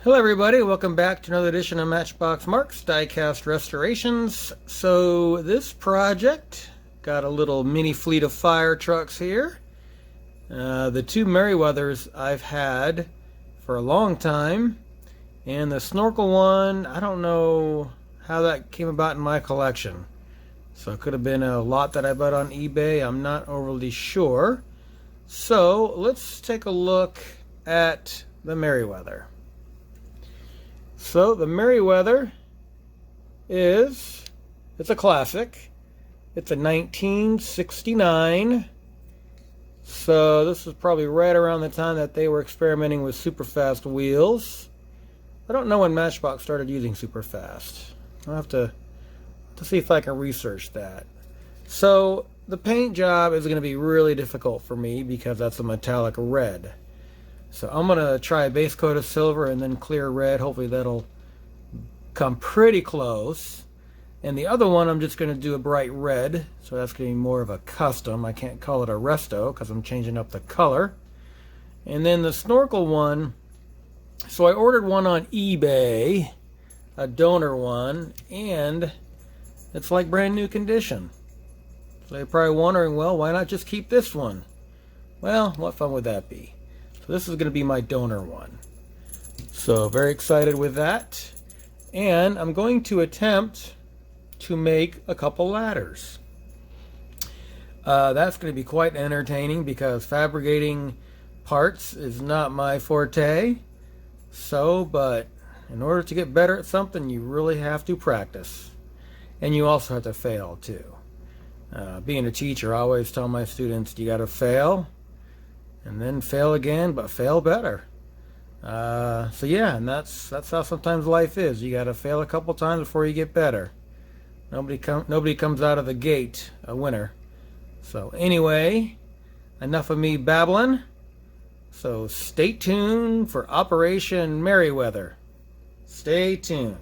Hello everybody, welcome back to another edition of Matchbox Mark's Diecast Restorations. So this project got a little mini fleet of fire trucks here. The two Merriweathers I've had for a long time, and the Snorkel one, I don't know how that came about in my collection. So it could have been a lot that I bought on eBay, I'm not overly sure. So let's take a look at the Merriweather. So the Merriweather it's a classic. It's a 1969. So this was probably right around the time that they were experimenting with super fast wheels. I don't know when Matchbox started using super fast. I'll have to see if I can research that. So the paint job is going to be really difficult for me because that's a metallic red. So I'm going to try a base coat of silver and then clear red. Hopefully that'll come pretty close. And the other one I'm just going to do a bright red. So that's going to be more of a custom. I can't call it a Resto because I'm changing up the color. And then the Snorkel one. So I ordered one on eBay. A donor one. And it's like brand new condition. So you're probably wondering, well, why not just keep this one? Well, what fun would that be? This is going to be my donor one. So very excited with that. And I'm going to attempt to make a couple ladders. That's going to be quite entertaining because fabricating parts is not my forte. But in order to get better at something, you really have to practice. And you also have to fail too. Being a teacher, I always tell my students, you got to fail. And then fail again, but fail better. So yeah, and that's how sometimes life is. You got to fail a couple times before you get better. Nobody comes out of the gate a winner. So anyway, enough of me babbling. So stay tuned for Operation Merriweather. Stay tuned.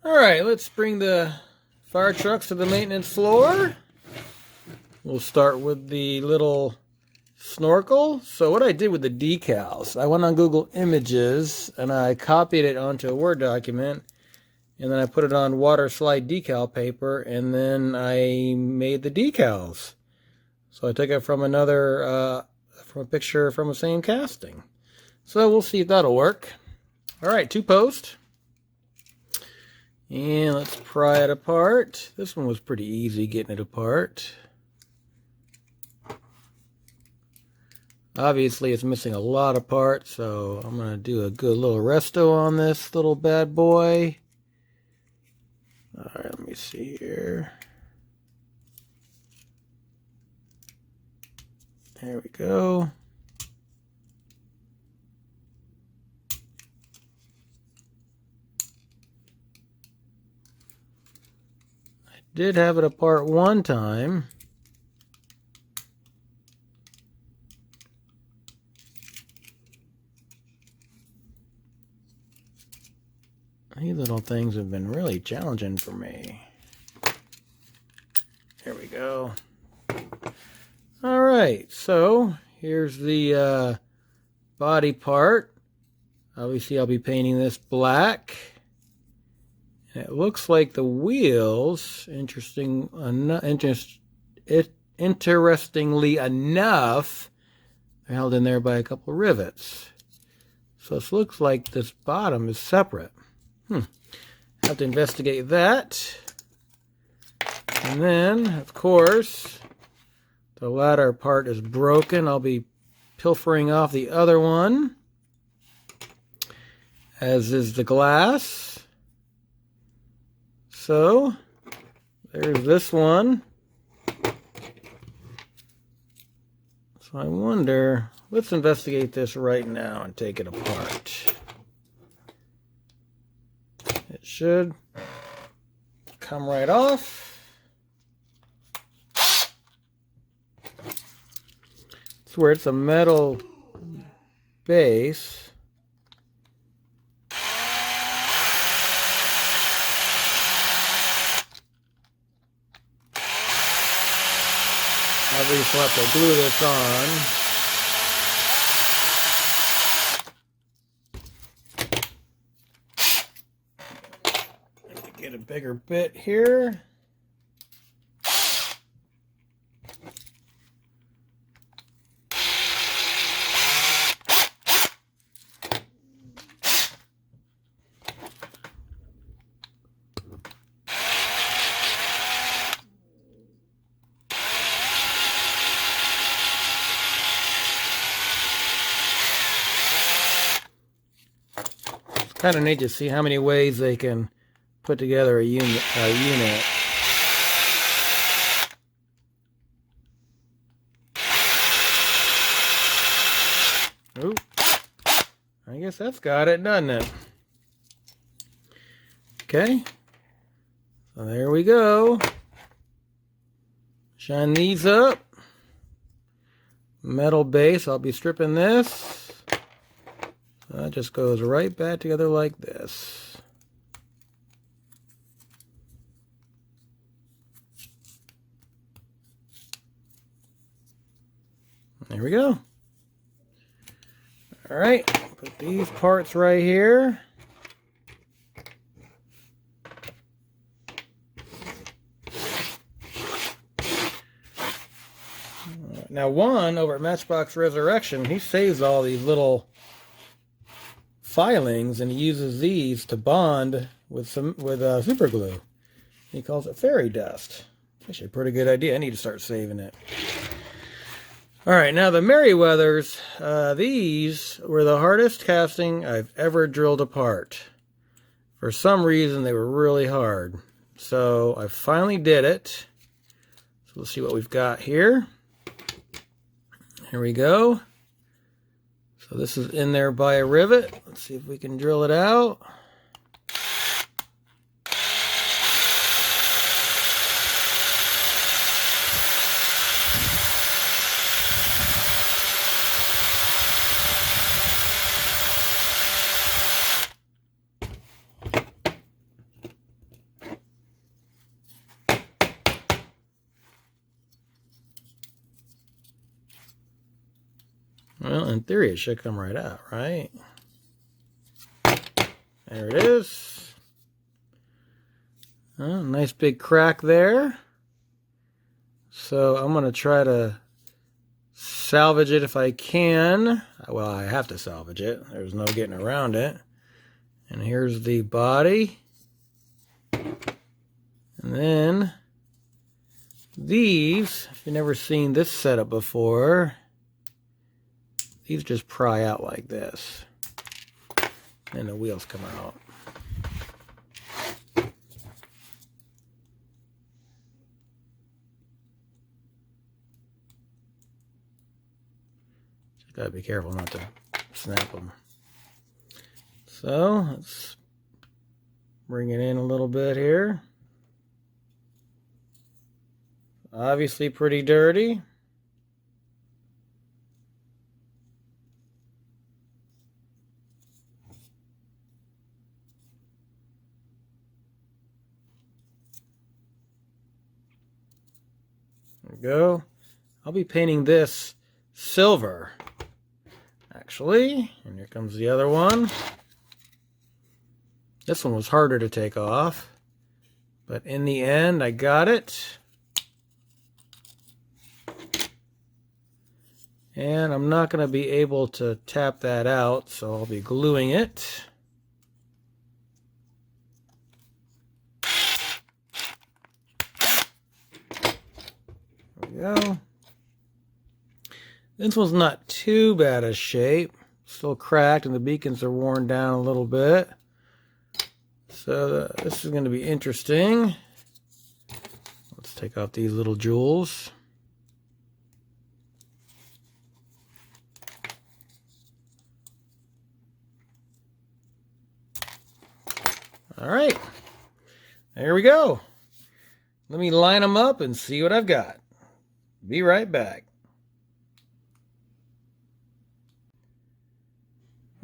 All right, let's bring the fire trucks to the maintenance floor. We'll start with the little Snorkel. So what I did with the decals, I went on Google Images and I copied it onto a Word document, and then I put it on water slide decal paper, and then I made the decals. So I took it from from a picture from the same casting. So we'll see if that'll work. All right, 2 post. And let's pry it apart. This one was pretty easy getting it apart. Obviously, it's missing a lot of parts, so I'm going to do a good little resto on this little bad boy. All right, let me see here. There we go. I did have it apart one time. These little things have been really challenging for me. There we go. Alright, so here's the body part. Obviously I'll be painting this black. And it looks like the wheels, interestingly enough, are held in there by a couple rivets. So it looks like this bottom is separate. Have to investigate that. And then, of course, the latter part is broken. I'll be pilfering off the other one, as is the glass. So, there's this one. So I wonder, let's investigate this right now and take it apart. It should come right off. It's where it's a metal base. Obviously, we'll have to glue this on. bigger bit here. Kind of neat to see how many ways they can put together a unit. Oop. I guess that's got it, doesn't it? Okay. So there we go. Shine these up. Metal base. I'll be stripping this. That just goes right back together like this. There we go. All right, put these parts right here. Now, one over at Matchbox Resurrection, he saves all these little filings and he uses these to bond with super glue. He calls it fairy dust. Actually a pretty good idea. I need to start saving it. Alright, now the Merriweathers, these were the hardest casting I've ever drilled apart. For some reason they were really hard. So I finally did it. So let's see what we've got here. Here we go. So this is in there by a rivet. Let's see if we can drill it out. Well, in theory, it should come right out, right? There it is. Oh, nice big crack there. So I'm going to try to salvage it if I can. Well, I have to salvage it. There's no getting around it. And here's the body. And then these, if you've never seen this setup before, these just pry out like this, and the wheels come out. Just gotta be careful not to snap them. So let's bring it in a little bit here. Obviously pretty dirty. There we go. I'll be painting this silver, actually. And here comes the other one. This one was harder to take off, but in the end, I got it. And I'm not going to be able to tap that out, so I'll be gluing it. Go. This one's not too bad a shape. Still cracked and the beacons are worn down a little bit. So this is going to be interesting. Let's take out these little jewels. All right. There we go. Let me line them up and see what I've got. Be right back.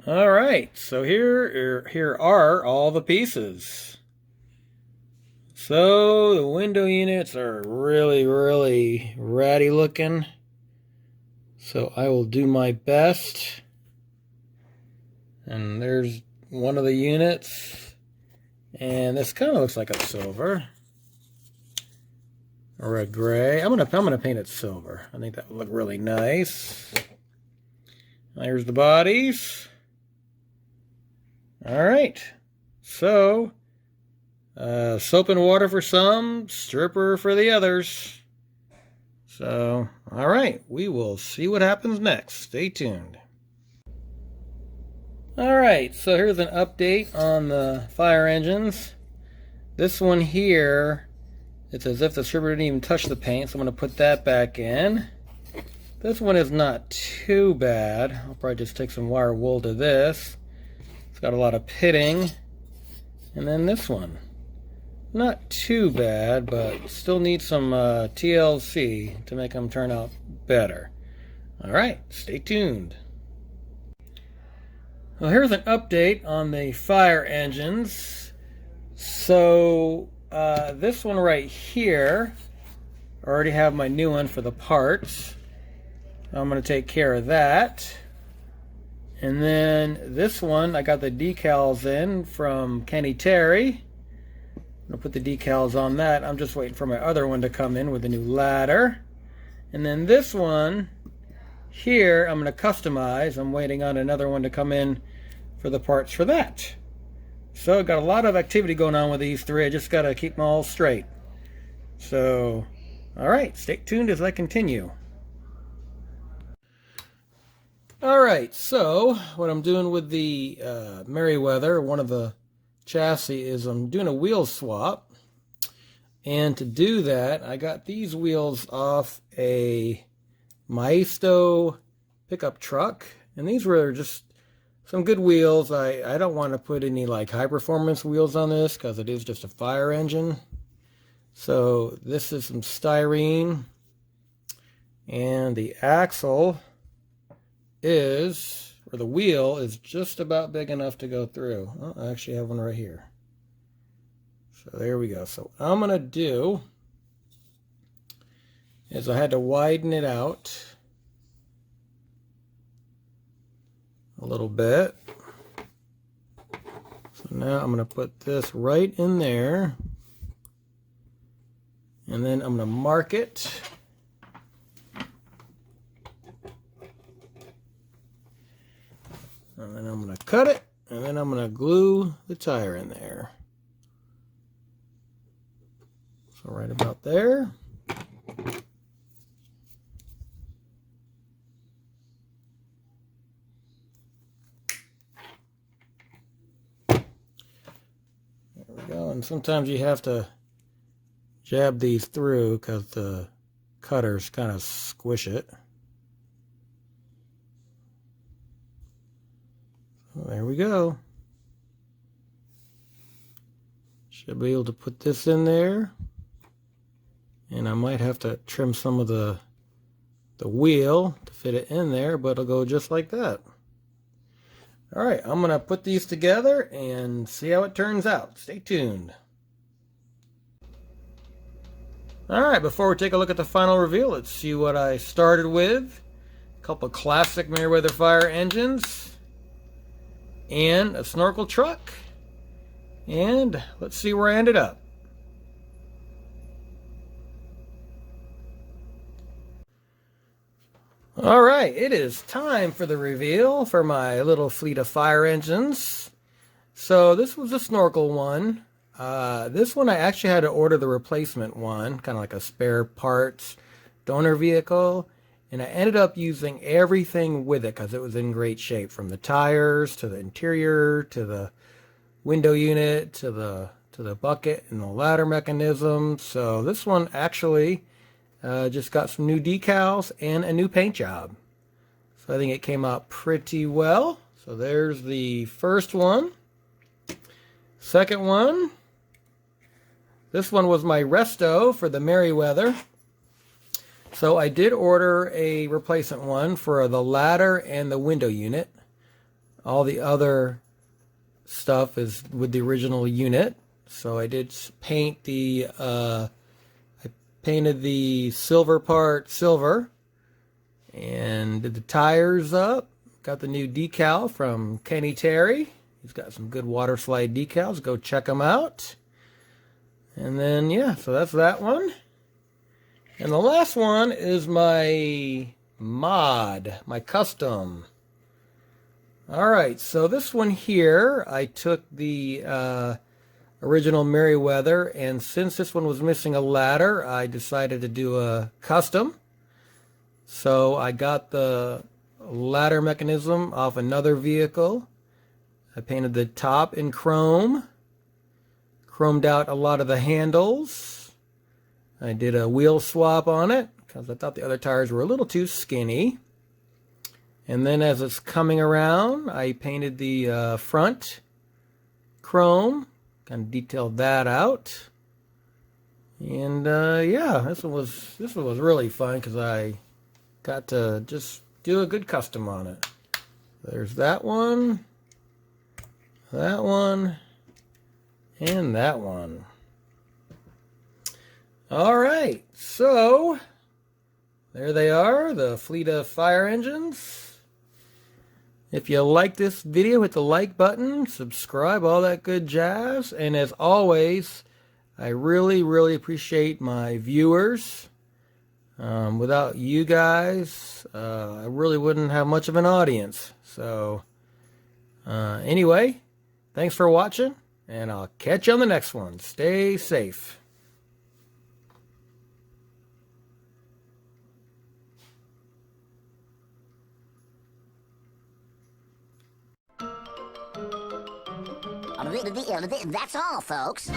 All right, so here are all the pieces. So the window units are really, really ratty looking. So I will do my best. And there's one of the units. And this kind of looks like a silver or a gray. I'm gonna paint it silver. I think that would look really nice. Here's the bodies. All right. So, soap and water for some, stripper for the others. So, all right, we will see what happens next. Stay tuned. All right, so here's an update on the fire engines. This one here, it's as if the stripper didn't even touch the paint, so I'm going to put that back in. This one is not too bad. I'll probably just take some wire wool to this. It's got a lot of pitting. And then this one, not too bad, but still needs some TLC to make them turn out better. All right, stay tuned. Well, here's an update on the fire engines. So this one right here, I already have my new one for the parts. I'm going to take care of that. And then this one, I got the decals in from Kenny Terry. I'm going to put the decals on that. I'm just waiting for my other one to come in with the new ladder. And then this one here, I'm going to customize. I'm waiting on another one to come in for the parts for that. So got a lot of activity going on with these three. I just got to keep them all straight. So, all right, stay tuned as I continue. All right, so what I'm doing with the Merriweather, one of the chassis, is I'm doing a wheel swap. And to do that, I got these wheels off a Resto pickup truck. And these were just some good wheels. I don't want to put any like high performance wheels on this because it is just a fire engine. So this is some styrene. And the axle is, or the wheel is just about big enough to go through. Oh, I actually have one right here. So there we go. So what I'm going to do is I had to widen it out a little bit. So now I'm going to put this right in there. And then I'm going to mark it. And then I'm going to cut it, and then I'm going to glue the tire in there. So right about there. There we go. And sometimes you have to jab these through because the cutters kind of squish it. There we go. Should be able to put this in there. And I might have to trim some of the wheel to fit it in there, but it'll go just like that. Alright, I'm going to put these together and see how it turns out. Stay tuned. Alright, before we take a look at the final reveal, let's see what I started with. A couple classic Merriweather fire engines. And a snorkel truck, and let's see where I ended up. All right, it is time for the reveal for my little fleet of fire engines. So this was a snorkel one. This one I actually had to order the replacement one, kind of like a spare parts donor vehicle. And I ended up using everything with it because it was in great shape, from the tires to the interior to the window unit to the bucket and the ladder mechanism. So this one actually just got some new decals and a new paint job. So I think it came out pretty well. So there's the first one. Second one. This one was my Resto for the Merriweather. So I did order a replacement one for the ladder and the window unit. All the other stuff is with the original unit. So I did paint I painted the silver part silver and did the tires up. Got the new decal from Kenny Terry. He's got some good water slide decals. Go check them out. And then, yeah, so that's that one. And the last one is my mod, my custom. Alright, so this one here, I took the original Merriweather, and since this one was missing a ladder, I decided to do a custom. So I got the ladder mechanism off another vehicle. I painted the top in chrome, chromed out a lot of the handles. I did a wheel swap on it because I thought the other tires were a little too skinny. And then as it's coming around, I painted the front chrome, kind of detailed that out. And yeah, this one was really fun because I got to just do a good custom on it. There's that one, and that one. Alright, so there they are, the fleet of fire engines. If you like this video, hit the like button, subscribe, all that good jazz. And as always, I really, really appreciate my viewers. Without you guys, I really wouldn't have much of an audience. So, anyway, thanks for watching, and I'll catch you on the next one. Stay safe. That's all, folks.